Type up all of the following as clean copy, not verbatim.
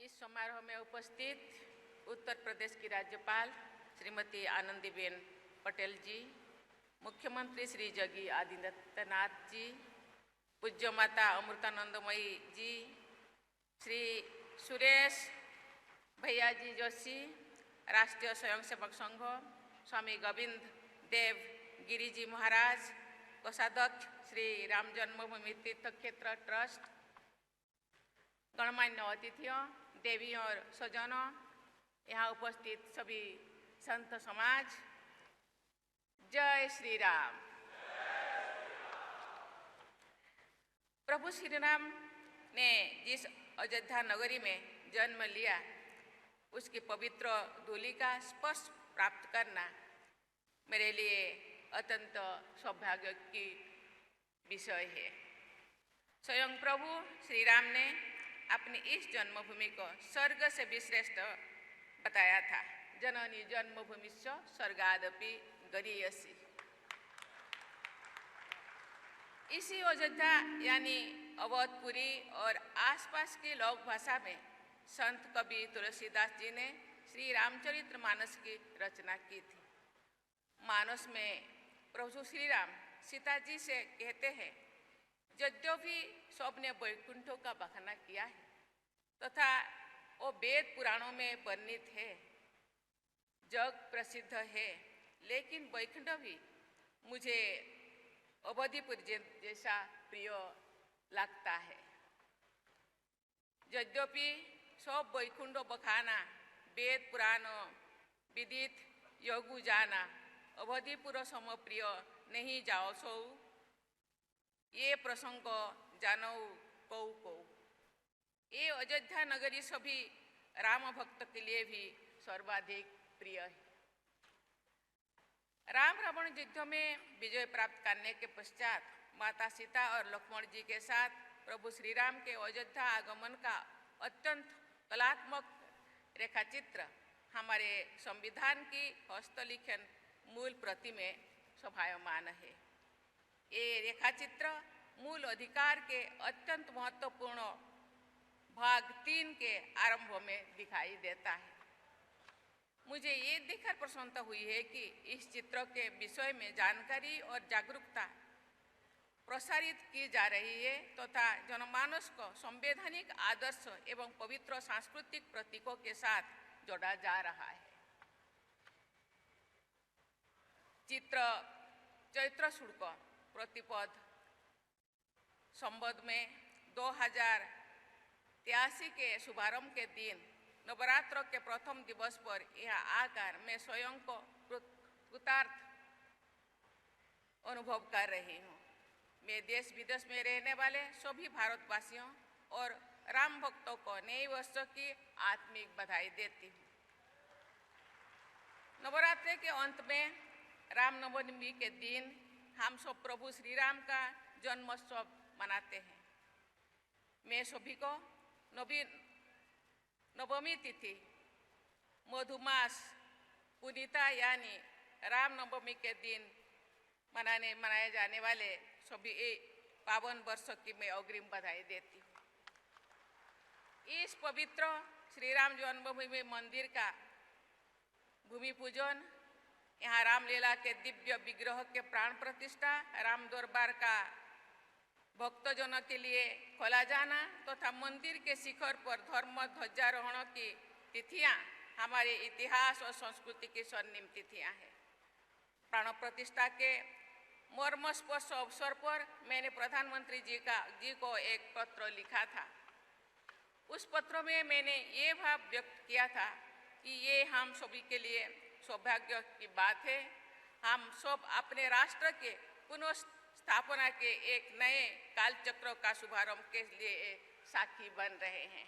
इस समारोह में उपस्थित उत्तर प्रदेश की राज्यपाल श्रीमती आनंदीबेन पटेल जी, मुख्यमंत्री श्री योगी आदित्यनाथ जी, पूज्य माता अमृतानंदमयी जी, श्री सुरेश भैया जी जोशी, राष्ट्रीय स्वयंसेवक संघ, स्वामी गोविंद देव गिरी जी महाराज, कोषाध्यक्ष श्री राम जन्मभूमि तीर्थ क्षेत्र ट्रस्ट, गणमान्य अतिथियों, देवी और स्वजनों, यहाँ उपस्थित सभी संत समाज, जय श्री राम। प्रभु श्री राम ने जिस अयोध्या नगरी में जन्म लिया, उसकी पवित्र धूलि का स्पर्श प्राप्त करना मेरे लिए अत्यंत सौभाग्य की विषय है। स्वयं प्रभु श्री राम ने अपनी इस जन्मभूमि को स्वर्ग से भी श्रेष्ठ बताया था। जननी जन्मभूमिश्च स्वर्गादपि गरीयसी। इसी अयोध्या यानी अवधपुरी और आसपास की लोक भाषा में संत कवि तुलसीदास जी ने श्री रामचरितमानस की रचना की थी। मानस में प्रभु श्री राम सीता जी से कहते हैं, यद्यपि सबने वैकुंठों का बखाना किया है तथा वो वेद पुराणों में वर्णित है, जग प्रसिद्ध है, लेकिन वैकुंठ भी मुझे अवधिपुर जैसा प्रिय लगता है। यद्यपि सब वैकुंठ बखाना, वेद पुराण विदित योगु जाना, अवधिपुर सम प्रिय नहीं जाओ सो, ये प्रसंग जानो कौ कौ। ये अयोध्या नगरी सभी राम भक्त के लिए भी सर्वाधिक प्रिय है। राम रावण युद्ध में विजय प्राप्त करने के पश्चात माता सीता और लक्ष्मण जी के साथ प्रभु श्री राम के अयोध्या आगमन का अत्यंत कलात्मक रेखाचित्र हमारे संविधान की हस्तलिखन मूल प्रति में शोभायमान है। ये रेखाचित्र मूल अधिकार के अत्यंत महत्वपूर्ण भाग 3 के आरंभ में दिखाई देता है। मुझे ये देखकर प्रसन्नता हुई है कि इस चित्र के विषय में जानकारी और जागरूकता प्रसारित की जा रही है तथा जनमानस को संवैधानिक आदर्श एवं पवित्र सांस्कृतिक प्रतीकों के साथ जोड़ा जा रहा है। चित्र चैत्र शुक्ल प्रतिपद संवत में 2083 के शुभारंभ के दिन नवरात्र के प्रथम दिवस पर यहाँ आकर मैं स्वयं को कृतार्थ अनुभव कर रही हूँ। मैं देश विदेश में रहने वाले सभी भारतवासियों और राम भक्तों को नए वर्ष की आत्मिक बधाई देती हूँ। नवरात्रि के अंत में रामनवमी के दिन हम सब प्रभु श्री राम का जन्मोत्सव मनाते हैं। मैं सभी को नवमी तिथि मधुमास पुनीता यानी रामनवमी के दिन मनाए जाने वाले सभी पावन वर्ष की मैं अग्रिम बधाई देती हूँ। इस पवित्र श्री राम जन्मभूमि मंदिर का भूमि पूजन, यहाँ रामलीला के दिव्य विग्रह के प्राण प्रतिष्ठा, राम दरबार का भक्तजनों के लिए खोला जाना तथा मंदिर के शिखर पर धर्म ध्वजारोहण की तिथियां हमारे इतिहास और संस्कृति की स्वर्णिम तिथियां हैं। प्राण प्रतिष्ठा के मर्मस्पर्श अवसर पर मैंने प्रधानमंत्री जी को एक पत्र लिखा था। उस पत्र में मैंने ये भाव व्यक्त किया था कि ये हम सभी के लिए सौभाग्य की बात है। हम सब अपने राष्ट्र के पुनर्स्थापना के एक नए कालचक्र का शुभारंभ के लिए साक्षी बन रहे हैं।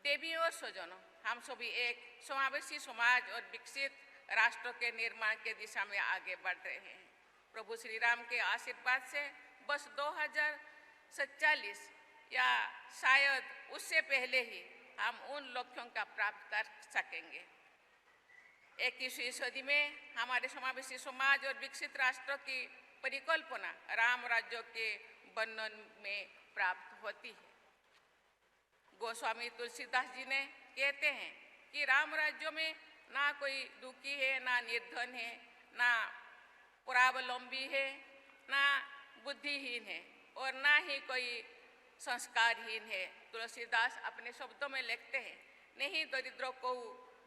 देवी और स्वजनों, हम सभी एक समावेशी समाज और विकसित राष्ट्र के निर्माण के दिशा में आगे बढ़ रहे हैं। प्रभु श्री राम के आशीर्वाद से बस 2047 या शायद उससे पहले ही हम उन लक्ष्यों का प्राप्त कर सकेंगे। 21वीं सदी में हमारे समावेशी समाज और विकसित राष्ट्र की परिकल्पना राम राज्य के वर्णन में प्राप्त होती है। गोस्वामी तुलसीदास जी ने कहते हैं कि राम राज्य में ना कोई दुखी है, ना निर्धन है, ना परावलंबी है, ना बुद्धिहीन है और ना ही कोई संस्कारहीन है। तुलसीदास अपने शब्दों में लिखते हैं, नहीं दरिद्र को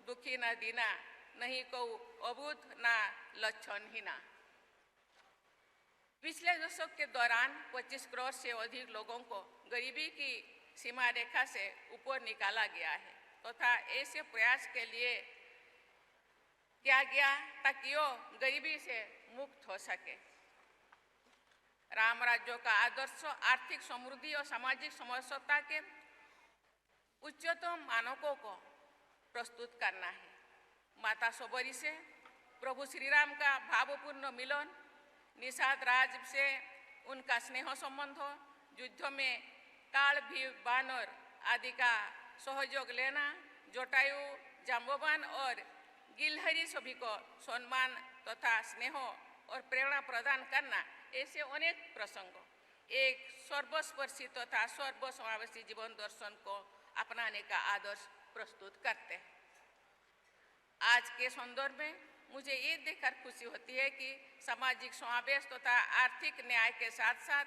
दुखी न दीना, नहीं को अबूझ ना लक्षणहीना। पिछले दशक के दौरान 25 करोड़ से अधिक लोगों को गरीबी की सीमा रेखा से ऊपर निकाला गया है तथा ऐसे प्रयास के लिए किया गया ताकि वो गरीबी से मुक्त हो सके। राम राज्य का आदर्श आर्थिक समृद्धि और सामाजिक समरसता के उच्चतम मानकों को प्रस्तुत करना है। माता सबरी से प्रभु श्री राम का भावपूर्ण मिलन, निषाद राज से उनका स्नेह संबंध, युद्ध में काल भी बानर आदि का सहयोग लेना, जटायु, जाम्बवान और गिलहरी सभी को सम्मान तथा स्नेह और प्रेरणा प्रदान करना, ऐसे अनेक प्रसंग एक सर्वस्पर्शी तथा सर्वसमावेशी जीवन दर्शन को अपनाने का आदर्श प्रस्तुत करते हैं। आज के संदर्भ में मुझे ये देखकर खुशी होती है कि सामाजिक समावेश तथा आर्थिक न्याय के साथ साथ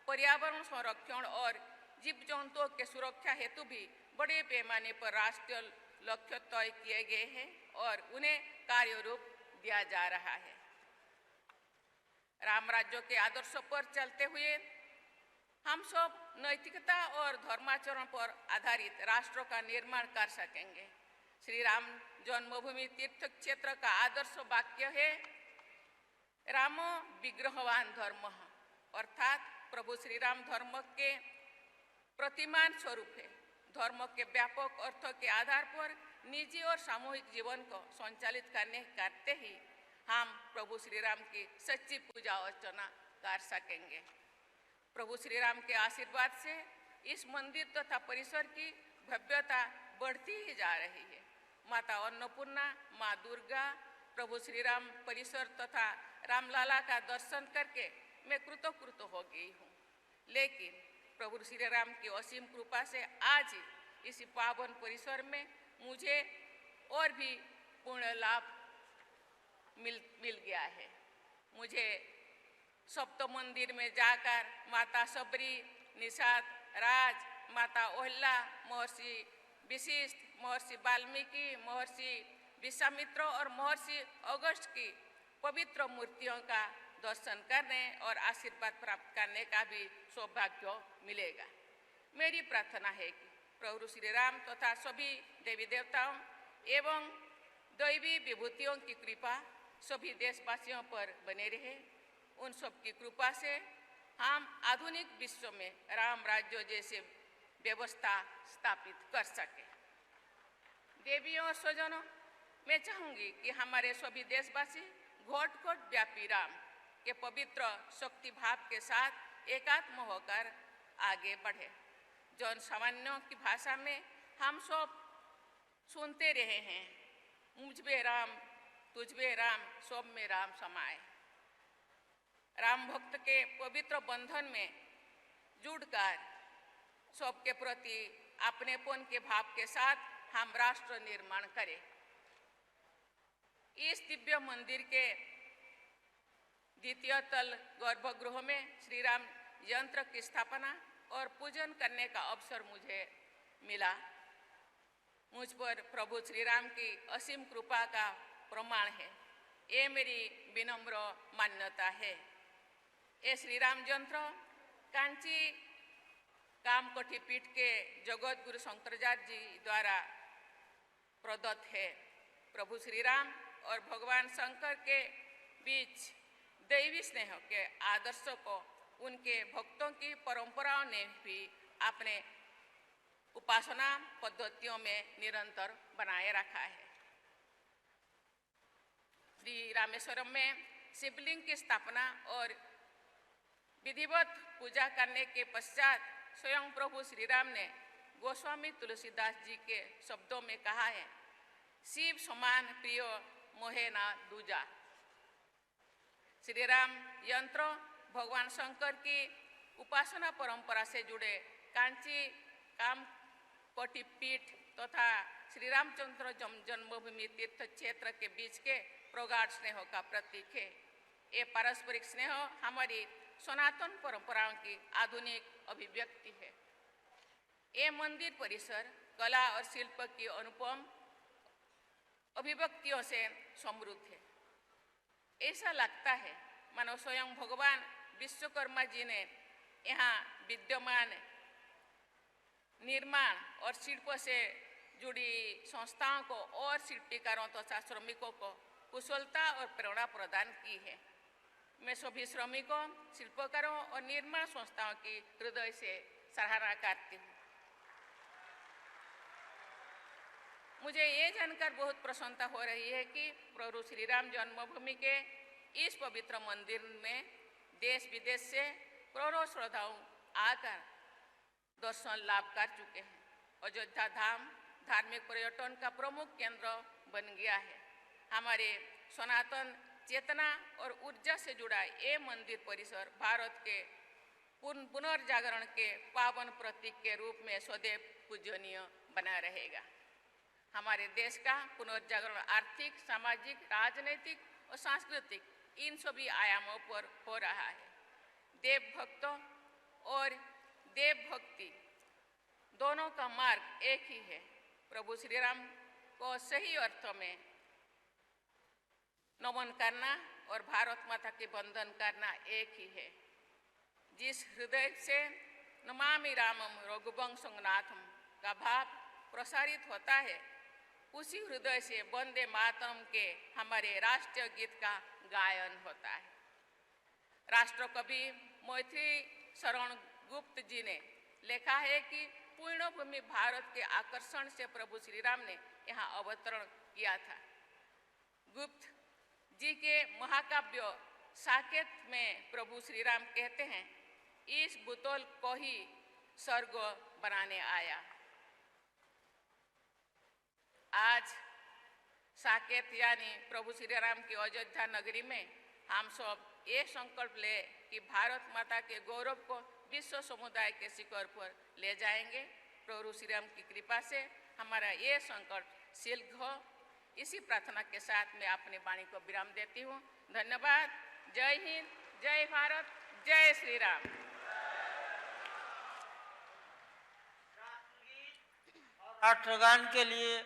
पर्यावरण संरक्षण और जीव जंतुओं के सुरक्षा हेतु भी बड़े पैमाने पर राष्ट्रीय लक्ष्य तय किए गए हैं और उन्हें कार्य रूप दिया जा रहा है। राम राज्य के आदर्शों पर चलते हुए हम सब नैतिकता और धर्माचरण पर आधारित राष्ट्र का निर्माण कर सकेंगे। श्री राम जन्मभूमि तीर्थ क्षेत्र का आदर्श वाक्य है, रामो विग्रहवान धर्म, अर्थात प्रभु श्री राम धर्म के प्रतिमान स्वरूप है। धर्म के व्यापक अर्थ के आधार पर निजी और सामूहिक जीवन को संचालित करते ही हम प्रभु श्री राम की सच्ची पूजा अर्चना कर सकेंगे। प्रभु श्री राम के आशीर्वाद से इस मंदिर तथा परिसर की भव्यता बढ़ती ही जा रही है। माता अन्नपूर्णा, माँ दुर्गा, प्रभु श्री राम परिसर तथा रामलला का दर्शन करके मैं कृतकृत हो गई हूँ। लेकिन प्रभु श्री राम की असीम कृपा से आज ही इसी पावन परिसर में मुझे और भी पूर्ण लाभ मिल गया है। मुझे सप्त मंदिर में जाकर माता सबरी, निषाद राज, माता ओहला, महर्षि विशिष्ट, महर्षि वाल्मीकि, महर्षि विश्वामित्र और महर्षि अगस्त की पवित्र मूर्तियों का दर्शन करने और आशीर्वाद प्राप्त करने का भी सौभाग्य मिलेगा। मेरी प्रार्थना है कि प्रभु श्री राम तथा सभी देवी देवताओं एवं दैवी विभूतियों की कृपा सभी देशवासियों पर बने रहे। उन सब की कृपा से हम आधुनिक विश्व में राम राज्य जैसे व्यवस्था स्थापित कर सके। देवियों और स्वजनों, मैं चाहूँगी कि हमारे सभी देशवासी घोट घोट व्यापी राम के पवित्र शक्ति भाव के साथ एकात्म होकर आगे बढ़े। जन सामान्यों की भाषा में हम सब सुनते रहे हैं, मुझ में राम, तुझ में राम, सब में राम समाए। राम भक्त के पवित्र बंधन में जुड़कर सबके प्रति अपनेपन के भाव के साथ हम राष्ट्र निर्माण करें। इस दिव्य मंदिर के द्वितीय तल गर्भगृह में श्री राम यंत्र की स्थापना और पूजन करने का अवसर मुझे मिला। मुझ पर प्रभु श्री राम की असीम कृपा का प्रमाण है। ये मेरी विनम्र मान्यता है। ये श्री राम यंत्र कांची कामकोठी पीठ के जगत गुरु शंकराचार्य जी द्वारा प्रदत्त है। प्रभु श्री राम और भगवान शंकर के बीच दैवी स्नेह के आदर्शों को उनके भक्तों की परंपराओं ने भी अपने उपासना पद्धतियों में निरंतर बनाए रखा है। श्री रामेश्वरम में शिवलिंग की स्थापना और विधिवत पूजा करने के पश्चात स्वयं प्रभु श्री राम ने गोस्वामी तुलसीदास जी के शब्दों में कहा है, शिव समान प्रिय मोहे ना दूजा। श्री राम यंत्र भगवान शंकर की उपासना परंपरा से जुड़े कांची काम कोटिपीठ तथा श्री रामचंद्र जन्मभूमि तीर्थ क्षेत्र के बीच के प्रगाढ़ स्नेह का प्रतीक है। ये पारस्परिक स्नेह हमारी सनातन परंपराओं की आधुनिक अभिव्यक्ति है। ये मंदिर परिसर कला और शिल्प की अनुपम अभिव्यक्तियों से समृद्ध है। ऐसा लगता है मानो स्वयं भगवान विश्वकर्मा जी ने यहाँ विद्यमान निर्माण और शिल्प से जुड़ी संस्थाओं को और शिल्पकारों तथा श्रमिकों को कुशलता और प्रेरणा प्रदान की है। मैं सभी श्रमिकों, शिल्पकारों और निर्माण संस्थाओं की हृदय से सराहना करती हूँ। मुझे ये जानकर बहुत प्रसन्नता हो रही है कि प्रभु श्री राम जन्मभूमि के इस पवित्र मंदिर में देश विदेश से करोड़ों श्रद्धालु आकर दर्शन लाभ कर चुके हैं। अयोध्या धाम धार्मिक पर्यटन का प्रमुख केंद्र बन गया है। हमारे सनातन चेतना और ऊर्जा से जुड़ा ये मंदिर परिसर भारत के पुनर्जागरण के पावन प्रतीक के रूप में सदैव पूजनीय बना रहेगा। हमारे देश का पुनर्जागरण आर्थिक, सामाजिक, राजनीतिक और सांस्कृतिक इन सभी आयामों पर हो रहा है। देवभक्तों और देवभक्ति दोनों का मार्ग एक ही है। प्रभु श्री राम को सही अर्थों में नमन करना और भारत माता के बंधन करना एक ही है। जिस हृदय से नमामि रामम रघुवंशनाथम का भाव प्रसारित होता है, उसी हृदय से वंदे मातरम के हमारे राष्ट्रीय गीत का गायन होता है। राष्ट्रकवि मैथिली शरण गुप्त जी ने लिखा है कि पुण्यभूमि भारत के आकर्षण से प्रभु श्री राम ने यहाँ अवतरण किया था। गुप्त जी के महाकाव्य साकेत में प्रभु श्री राम कहते हैं, इस भूतल को ही स्वर्ग बनाने आया। आज साकेत यानी प्रभु श्री राम की अयोध्या नगरी में हम सब ये संकल्प ले कि भारत माता के गौरव को विश्व समुदाय के शिखर पर ले जाएंगे। प्रभु श्री राम की कृपा से हमारा ये संकल्प सिद्ध हो। इसी प्रार्थना के साथ मैं अपनी वाणी को विराम देती हूँ। धन्यवाद। जय हिंद, जय भारत, जय श्री राम। राष्ट्रगान के लिए